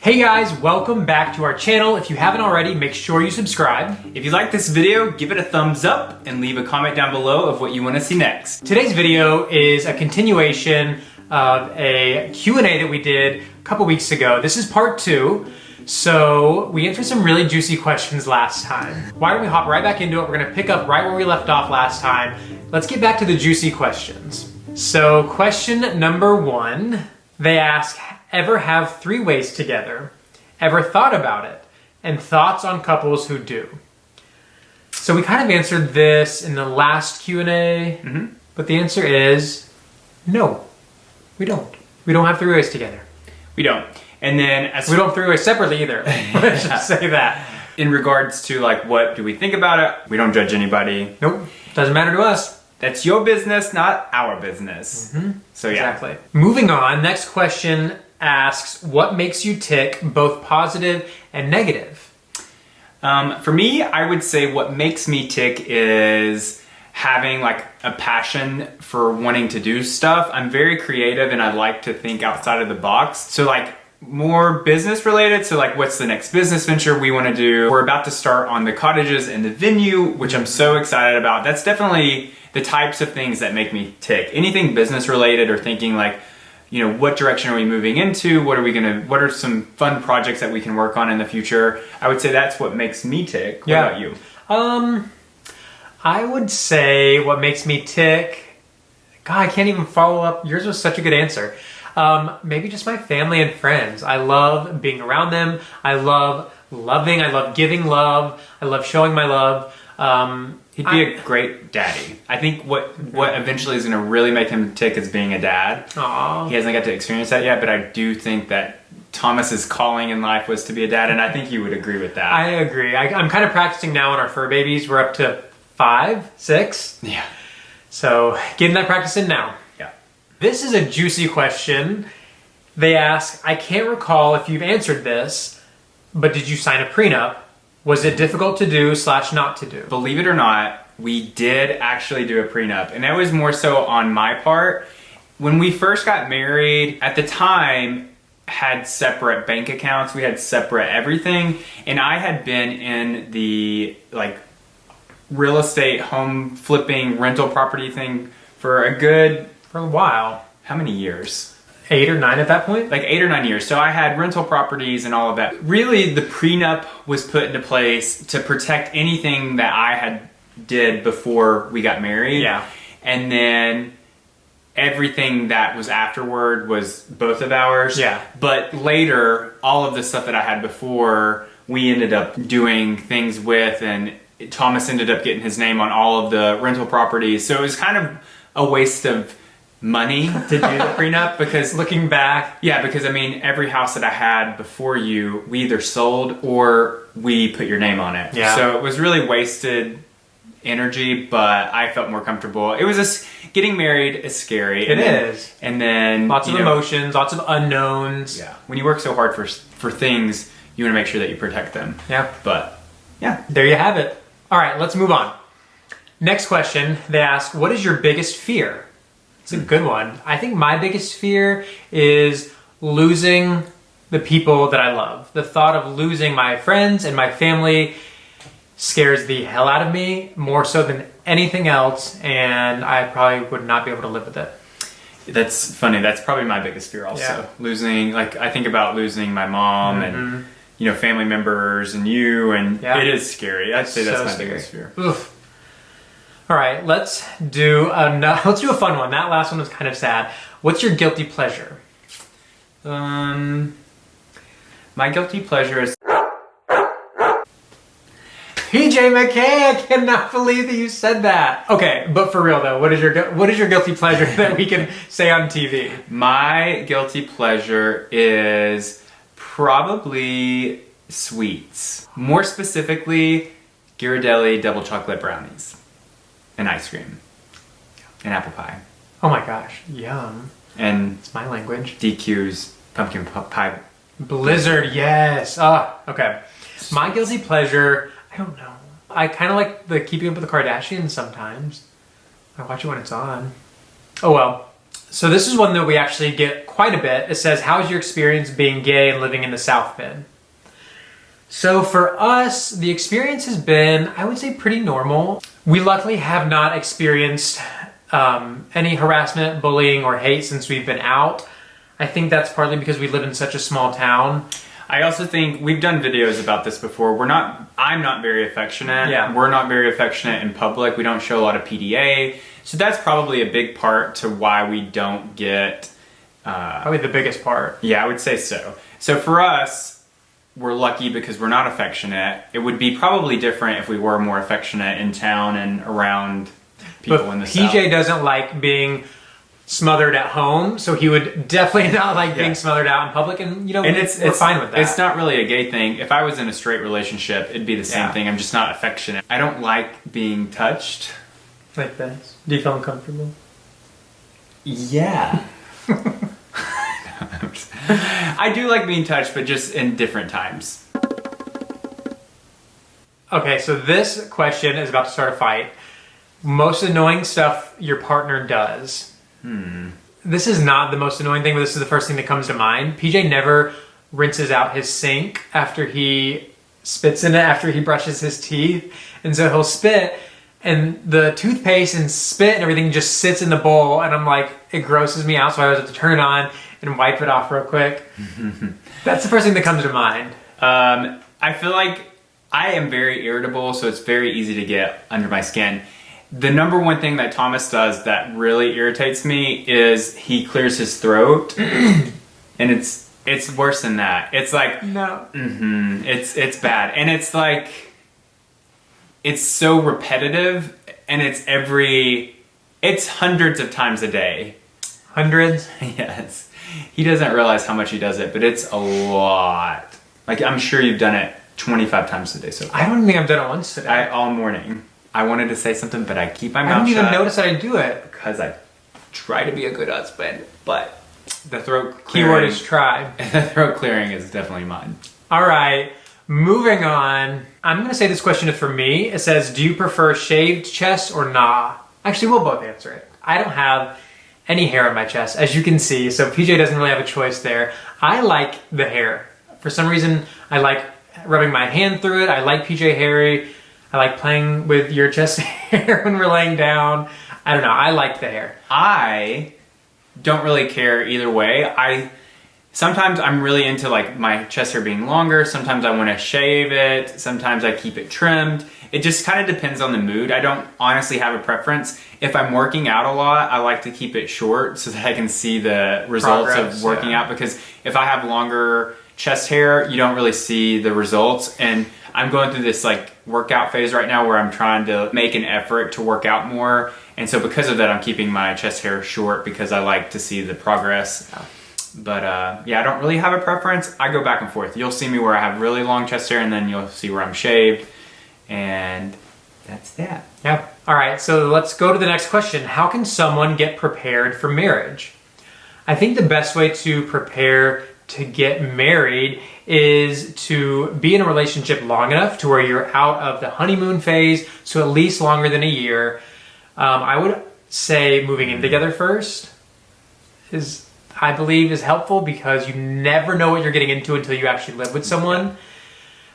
Hey guys, welcome back to our channel. If you haven't already, make sure you subscribe. If you like this video, give it a thumbs up and leave a comment down below of what you want to see next. Today's video is a continuation of a Q&A that we did a couple weeks ago. This is part 2. So we answered some really juicy questions last time. Why don't we hop right back into it? We're gonna pick up right where we left off last time. Let's get back to the juicy questions. So question number 1, they ask, ever have 3-ways together? Ever thought about it? And thoughts on couples who do? So we kind of answered this in the last Q&A, but the answer is no, we don't. We don't have 3-ways together. We don't. And then we don't have 3-ways separately either. Let's just say that. In regards to like, what do we think about it? We don't judge anybody. Nope, doesn't matter to us. That's your business, not our business. So yeah. Exactly. Moving on, next question asks, what makes you tick, both positive and negative? For me, I would say what makes me tick is having like a passion for wanting to do stuff. I'm very creative and I like to think outside of the box. So like more business related. So like, what's the next business venture we want to do? We're about to start on the cottages and the venue, which I'm so excited about. That's definitely the types of things that make me tick. Anything business related or thinking like, you know, what direction are we moving into? What are some fun projects that we can work on in the future? I would say that's what makes me tick. What about you? I would say what makes me tick, God, I can't even follow up. Yours was such a good answer. Maybe just my family and friends. I love being around them. I love loving. I love giving love. I love showing my love. He'd be a great daddy. I think what eventually is going to really make him tick is being a dad. Aww. He hasn't got to experience that yet, but I do think that Thomas's calling in life was to be a dad, and I think you would agree with that. I agree. I'm kind of practicing now on our fur babies. We're up to 5, 6. Yeah. So getting that practice in now. Yeah. This is a juicy question. They ask, I can't recall if you've answered this, but did you sign a prenup? Was it difficult to do / not to do? Believe it or not, we did actually do a prenup, and that was more so on my part. When we first got married, at the time, had separate bank accounts, we had separate everything, and I had been in the like real estate, home flipping, rental property thing for a while. How many years? 8 or 9 at that point? Like 8 or 9 years. So I had rental properties and all of that. Really, the prenup was put into place to protect anything that I had did before we got married. Yeah. And then everything that was afterward was both of ours. Yeah. But later, all of the stuff that I had before, we ended up doing things with, and Thomas ended up getting his name on all of the rental properties. So it was kind of a waste of money to do the prenup, because looking back, because I mean, every house that I had before you, we either sold or we put your name on it. Yeah. So it was really wasted energy, but I felt more comfortable. It was getting married is scary. It is. And then lots of emotions, lots of unknowns. Yeah. When you work so hard for things, you want to make sure that you protect them. Yeah. But yeah, there you have it. All right, let's move on. Next question, they ask, what is your biggest fear? It's a good one. I think my biggest fear is losing the people that I love. The thought of losing my friends and my family scares the hell out of me, more so than anything else, and I probably would not be able to live with it. That's funny. That's probably my biggest fear also. Yeah. Losing, like, I think about losing my mom and, you know, family members and you, and it is scary. I'd say that's my biggest fear. Oof. All right, let's do a fun one. That last one was kind of sad. What's your guilty pleasure? My guilty pleasure is PJ McKay. I cannot believe that you said that. Okay, but for real though, what is your guilty pleasure that we can say on TV? My guilty pleasure is probably sweets. More specifically, Ghirardelli double chocolate brownies. And ice cream. And apple pie. Oh my gosh, yum. And it's my language. DQ's pumpkin pie. Blizzard, yes. Okay. My guilty pleasure, I don't know. I kind of like the Keeping Up with the Kardashians sometimes. I watch it when it's on. Oh well. So this is one that we actually get quite a bit. It says, how's your experience being gay and living in the South been? So for us, the experience has been, I would say, pretty normal. We luckily have not experienced any harassment, bullying, or hate since we've been out. I think that's partly because we live in such a small town. I also think we've done videos about this before. I'm not very affectionate. Yeah. We're not very affectionate in public. We don't show a lot of PDA. So that's probably a big part to why we don't get... Probably the biggest part. Yeah, I would say so. So for us, we're lucky because we're not affectionate. It would be probably different if we were more affectionate in town and around people in the South. PJ doesn't like being smothered at home, so he would definitely not like being smothered out in public, and we're fine with that. It's not really a gay thing. If I was in a straight relationship, it'd be the same thing. I'm just not affectionate. I don't like being touched. Like this. Do you feel uncomfortable? Yeah. I do like being touched, but just in different times. Okay, so this question is about to start a fight. Most annoying stuff your partner does. This is not the most annoying thing, but this is the first thing that comes to mind. PJ never rinses out his sink after he spits in it, after he brushes his teeth. And so he'll spit, and the toothpaste and spit and everything just sits in the bowl, and I'm like, it grosses me out, so I always have to turn it on and wipe it off real quick. That's the first thing that comes to mind. I feel like I am very irritable, so it's very easy to get under my skin. The number one thing that Thomas does that really irritates me is he clears his throat, and it's worse than that. It's like No. It's bad, and it's like it's so repetitive, and it's hundreds of times a day. Hundreds? Yes, he doesn't realize how much he does it, but it's a lot. Like, I'm sure you've done it 25 times a day so far. I don't think I've done it once today. All morning. I wanted to say something, but I keep my mouth shut. I don't even notice that I do it. Because I try to be a good husband, but the throat clearing... Keyword is try. The throat clearing is definitely mine. All right, moving on. I'm going to say this question is for me. It says, do you prefer shaved chest or nah? Actually, we'll both answer it. I don't have any hair on my chest, as you can see, so PJ doesn't really have a choice there. I like the hair. For some reason, I like rubbing my hand through it. I like PJ hairy. I like playing with your chest hair when we're laying down. I don't know. I like the hair. I don't really care either way. Sometimes I'm really into like my chest hair being longer. Sometimes I want to shave it. Sometimes I keep it trimmed. It just kind of depends on the mood. I don't honestly have a preference. If I'm working out a lot, I like to keep it short so that I can see the results of working out. Because if I have longer chest hair, you don't really see the results. And I'm going through this like workout phase right now where I'm trying to make an effort to work out more. And so because of that, I'm keeping my chest hair short because I like to see the progress. But yeah, I don't really have a preference. I go back and forth. You'll see me where I have really long chest hair, and then you'll see where I'm shaved. And that's that. Yeah. All right, so let's go to the next question. How can someone get prepared for marriage? I think the best way to prepare to get married is to be in a relationship long enough to where you're out of the honeymoon phase, so at least longer than a year. I would say moving in together first I believe is helpful because you never know what you're getting into until you actually live with someone.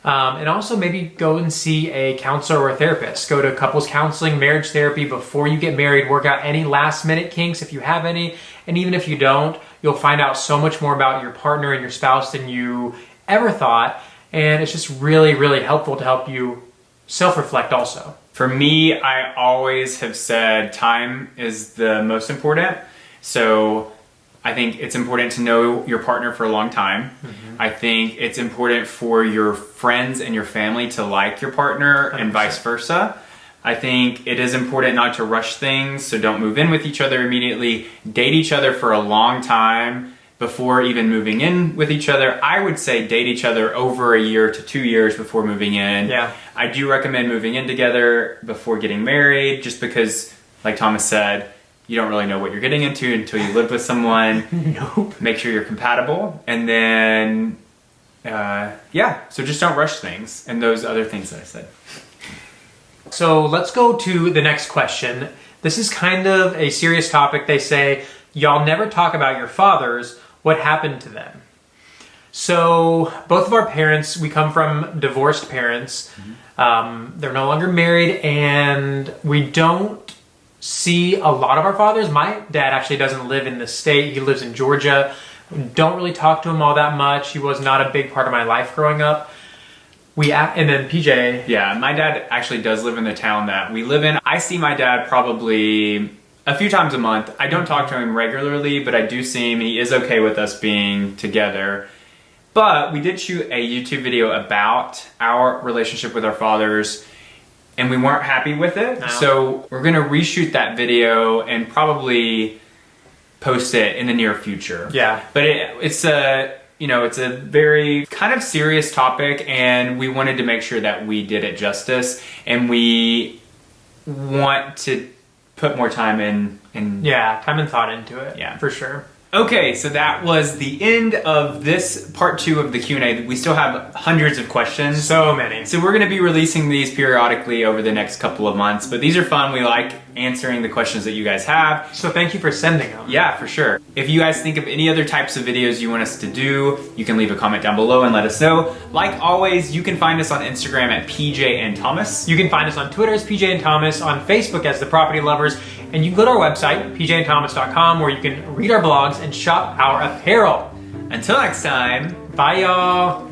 And also maybe go and see a counselor or a therapist. Go to couples counseling, marriage therapy before you get married. Work out any last minute kinks if you have any. And even if you don't, you'll find out so much more about your partner and your spouse than you ever thought. And it's just really, really helpful to help you self-reflect also. For me, I always have said time is the most important. So I think it's important to know your partner for a long time. I think it's important for your friends and your family to like your partner 100%. And vice versa. I think it is important not to rush things, so don't move in with each other immediately. Date each other for a long time before even moving in with each other. I would say date each other over a year to 2 years before moving in. Yeah. I do recommend moving in together before getting married, just because, like Thomas said, you don't really know what you're getting into until you live with someone. Nope. Make sure you're compatible. And then, yeah, so just don't rush things and those other things that I said. So let's go to the next question. This is kind of a serious topic. They say y'all never talk about your fathers. What happened to them? So both of our parents, we come from divorced parents. They're no longer married, and we don't see a lot of our fathers. My dad actually doesn't live in the state. He lives in Georgia. Don't really talk to him all that much. He was not a big part of my life growing up. And then PJ. Yeah, my dad actually does live in the town that we live in. I see my dad probably a few times a month. I don't talk to him regularly, but I do see him. He is okay with us being together. But we did shoot a YouTube video about our relationship with our fathers, and we weren't happy with it. No. So we're gonna reshoot that video and probably post it in the near future. Yeah. But it's a very kind of serious topic, and we wanted to make sure that we did it justice, and we want to put more time in. Time and thought into it. Yeah. For sure. Okay, so that was the end of this part 2 of the Q&A. We still have hundreds of questions. So many. So we're going to be releasing these periodically over the next couple of months, but these are fun. We like answering the questions that you guys have. So thank you for sending them. Yeah, for sure. If you guys think of any other types of videos you want us to do, you can leave a comment down below and let us know. Like always, you can find us on Instagram at PJ&Thomas. You can find us on Twitter as PJ&Thomas, on Facebook as The Property Lovers, and you can go to our website, pjandthomas.com, where you can read our blogs and shop our apparel. Until next time, bye y'all.